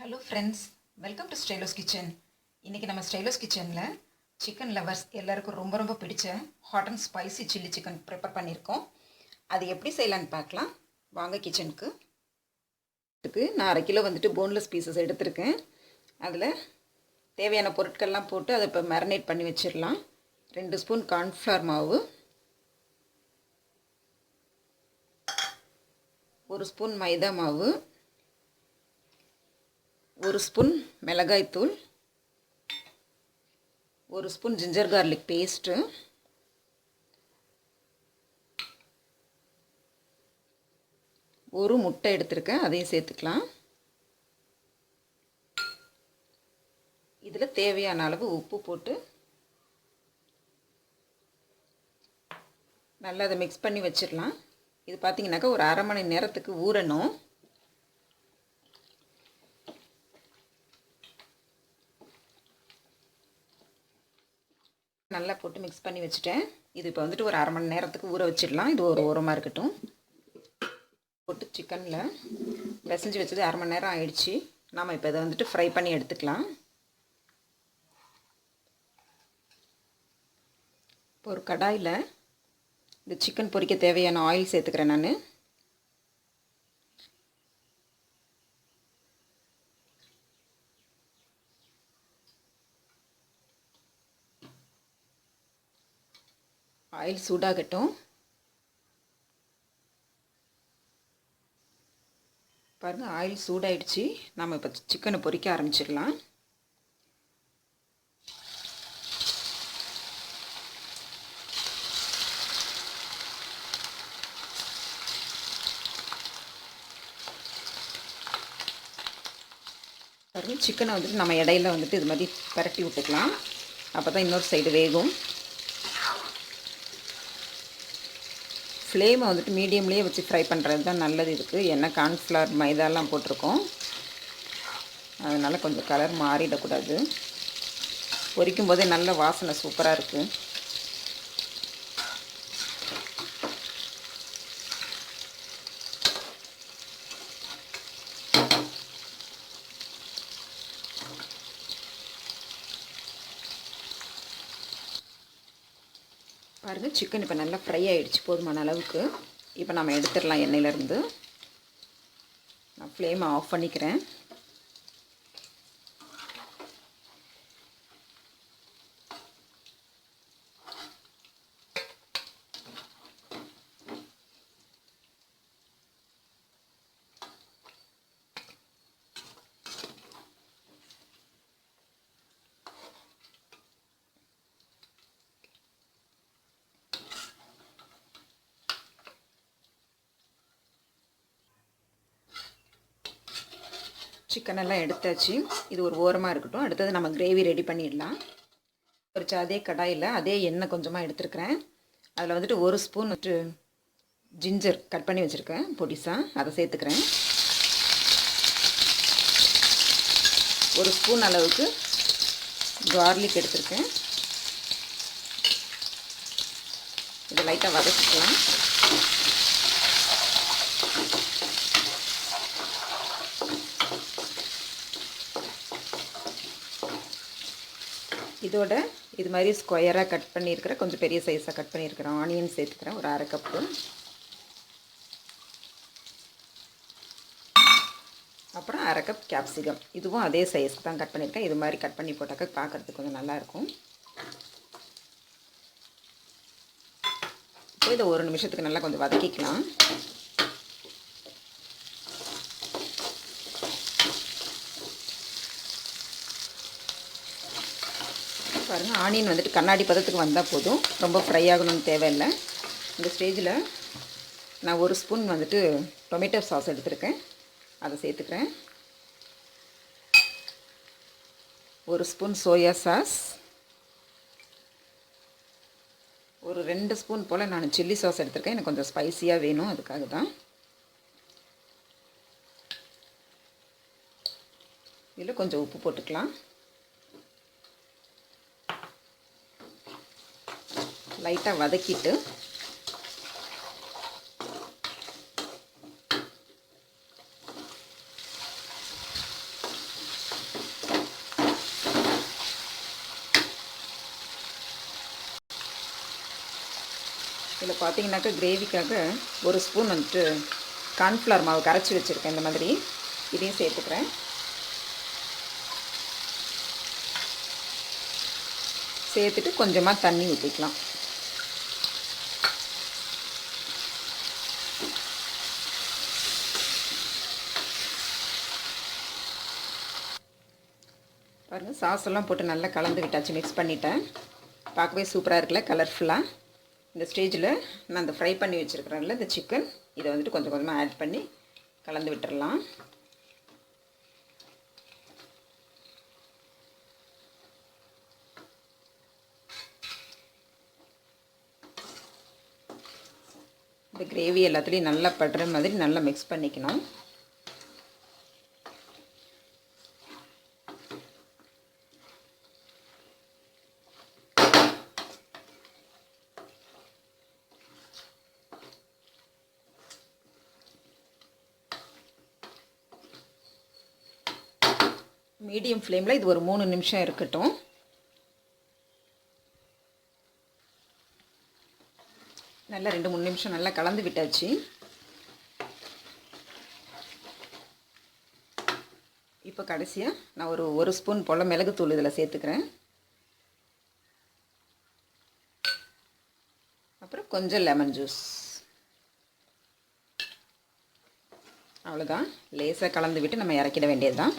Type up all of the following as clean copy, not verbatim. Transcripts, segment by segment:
Hello friends, welcome to Stylo's kitchen. இன்றைக்கி நம்ம ஸ்டைலோஸ் கிச்சனில் சிக்கன் லவர்ஸ் எல்லாருக்கும் ரொம்ப ரொம்ப பிடிச்ச hot and spicy chilli chicken prepare பண்ணியிருக்கோம். அது எப்படி செய்யலான்னு பார்க்கலாம். வாங்க கிச்சனுக்கு. இதுக்கு நான் 1/2 கிலோ போன்லெஸ் பீசஸ் எடுத்திருக்கேன். அதில் தேவையான பொருட்கள்லாம் போட்டு அதை இப்போ மேரினேட் பண்ணி வச்சிடலாம். 2 ஸ்பூன் கார்ன்ஃப்ளவர் மாவு, 1 ஸ்பூன் மைதா மாவு, 1 ஸ்பூன் மிளகாய்த்தூள், 1 ஸ்பூன் ஜிஞ்சர் கார்லிக் பேஸ்ட்டு, 1 முட்டை எடுத்திருக்கேன், அதையும் சேர்த்துக்கலாம். இதில் தேவையான அளவு உப்பு போட்டு நல்லா அதை மிக்ஸ் பண்ணி வச்சிடலாம். இது பார்த்திங்கனாக்கா ஒரு 1/2 மணி நேரத்துக்கு ஊறணும். நல்லா போட்டு மிக்ஸ் பண்ணி வச்சுட்டேன். இது இப்போ ஒரு 1/2 மணி நேரத்துக்கு ஊற வச்சிடலாம். இது ஒரு ஓரமாக இருக்கட்டும். போட்டு சிக்கனில் பிசைஞ்சு வச்சது 1/2 மணி நேரம் ஆயிடுச்சு. நாம் இப்போ இதை ஃப்ரை பண்ணி எடுத்துக்கலாம். இப்போ ஒரு கடாயில் இந்த சிக்கன் பொரிக்க தேவையான ஆயில் சேர்த்துக்கிறேன். நான் ஆயில் சூடாகட்டும். பாருங்கள், ஆயில் சூடாயிடுச்சு. நம்ம இப்போ சிக்கனை பொரிக்க ஆரம்பிச்சிடலாம். பாருங்கள், சிக்கனை நம்ம இடையில இது மாதிரி பரட்டி விட்டுக்கலாம். அப்போ தான் இன்னொரு சைடு வேகும். ஃப்ளேமை மீடியம்லேயே வச்சு ஃப்ரை பண்ணுறது தான் நல்லது. இருக்குது ஏன்னா கார்ன்ஃப்ளவர் மைதாலாம் போட்டிருக்கோம், அதனால் கொஞ்சம் கலர் மாறிடக்கூடாது. பொரிக்கும் போதே நல்ல வாசனை சூப்பராக இருக்குது. பாருங்கள், சிக்கன் இப்போ நல்லா ஃப்ரை ஆகிடுச்சு போதுமான அளவுக்கு. இப்போ நம்ம எடுத்துடலாம் எண்ணெயிலேருந்து. நான் ஃப்ளேமை ஆஃப் பண்ணிக்கிறேன். சிக்கனெல்லாம் எடுத்தாச்சு. இது ஒரு ஓரமாக இருக்கட்டும். அடுத்தது நம்ம கிரேவி ரெடி பண்ணிடலாம். ஒரு அதே கடாயில் அதே எண்ணெய் கொஞ்சமாக எடுத்துருக்கிறேன். அதில் 1 ஸ்பூன் ஜிஞ்சர் கட் பண்ணி வச்சுருக்கேன் பொடிசாக, அதை சேர்த்துக்கிறேன். 1 ஸ்பூன் அளவுக்கு கார்லிக் எடுத்துருக்கேன். இதை லைட்டாக வதக்கிக்கலாம். இதோட இது மாதிரி ஸ்கொயராக கட் பண்ணியிருக்கிற கொஞ்சம் பெரிய சைஸாக கட் பண்ணியிருக்கிறேன் ஆனியன் சேர்த்துக்கிறேன். ஒரு 1/2 கப்பு. அப்புறம் 1/2 கப் கேப்சிகம். இதுவும் அதே சைஸ்க்கு தான் கட் பண்ணியிருக்கேன். இது மாதிரி கட் பண்ணி போட்டாக்க பார்க்குறதுக்கு கொஞ்சம் நல்லாயிருக்கும். இப்போ இதை 1 நிமிஷத்துக்கு நல்லா கொஞ்சம் வதக்கிக்கலாம். பாருங்கள், ஆனியன் கண்ணாடி பதத்துக்கு வந்தால் போதும், ரொம்ப ஃப்ரை ஆகணும்னு தேவையில்லை. இந்த ஸ்டேஜில் நான் 1 ஸ்பூன் டொமேட்டோ சாஸ் எடுத்துருக்கேன், அதை சேர்த்துக்கிறேன். 1 ஸ்பூன் சோயா சாஸ், ஒரு 2 ஸ்பூன் போல் நான் சில்லி சாஸ் எடுத்துருக்கேன். எனக்கு கொஞ்சம் ஸ்பைஸியாக வேணும், அதுக்காக தான். இதில் கொஞ்சம் உப்பு போட்டுக்கலாம். லைட்டாக வதக்கிட்டு இதில் பார்த்தீங்கன்னாக்கா கிரேவிக்காக ஒரு ஸ்பூன் வந்துட்டு கார்ன்ஃப்ளவர் மாவு கரைச்சி வச்சுருக்கேன். இந்த மாதிரி இதையும் சேர்த்துக்கிறேன். சேர்த்துட்டு கொஞ்சமாக தண்ணி ஊற்றிக்கலாம். பாருங்கள், சாஸ் எல்லாம் போட்டு நல்லா கலந்து விட்டாச்சு, மிக்ஸ் பண்ணிட்டேன். பார்க்கவே சூப்பராக இருக்குல்ல, கலர்ஃபுல்லாக. இந்த ஸ்டேஜில் நான் அந்த ஃப்ரை பண்ணி வச்சுருக்கிறேன்ல இந்த சிக்கன், இதை வந்துட்டு கொஞ்சம் கொஞ்சமாக ஆட் பண்ணி கலந்து விட்டுறலாம். இந்த கிரேவி எல்லாத்துலேயும் நல்லா படுற மாதிரி நல்லா மிக்ஸ் பண்ணிக்கணும். மீடியம் ஃப்ளேமில் இது ஒரு 3 நிமிஷம் இருக்கட்டும். நல்லா 2-3 நிமிஷம் நல்லா கலந்து விட்டாச்சு. இப்போ கடைசியாக நான் ஒரு ஸ்பூன் போல் மிளகுத்தூள் இதில் சேர்த்துக்கிறேன். அப்புறம் கொஞ்சம் லெமன் ஜூஸ். அவ்வளோதான், லேசாக கலந்து விட்டு நம்ம இறக்கிட வேண்டியது தான்.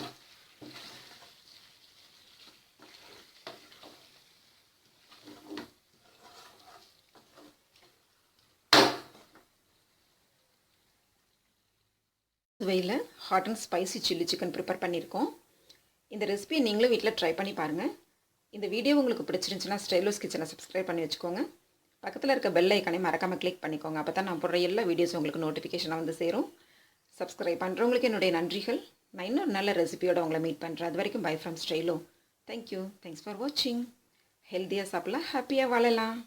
சுவையில் hot and spicy chilli chicken prepare பண்ணியிருக்கோம். இந்த ரெசிபியை நீங்களும் வீட்டில் ட்ரை பண்ணி பாருங்கள். இந்த வீடியோ உங்களுக்கு பிடிச்சிருந்துச்சுன்னா ஸ்டைலோஸ் கிச்சனை சப்ஸ்கிரைப் பண்ணி வச்சுக்கோங்க. பக்கத்தில் இருக்க பெல் ஐக்கானே மறக்காமல் கிளிக் பண்ணிக்கோங்க. அப்போ தான் நான் போடுற எல்லா வீடியோஸும் உங்களுக்கு நோட்டிஃபிகேஷனாக வந்து சேரும். சப்ஸ்கிரைப் பண்ணுறவங்களுக்கு என்னுடைய நன்றிகள். நான் இன்னொரு நல்ல ரெசிபியோடு உங்களை மீட் பண்ணுறேன். அது வரைக்கும் bye from Stylo. Thank you. Thanks for வாட்சிங். ஹெல்த்தியாக சாப்பிடலாம், ஹாப்பியாக வாழலாம்.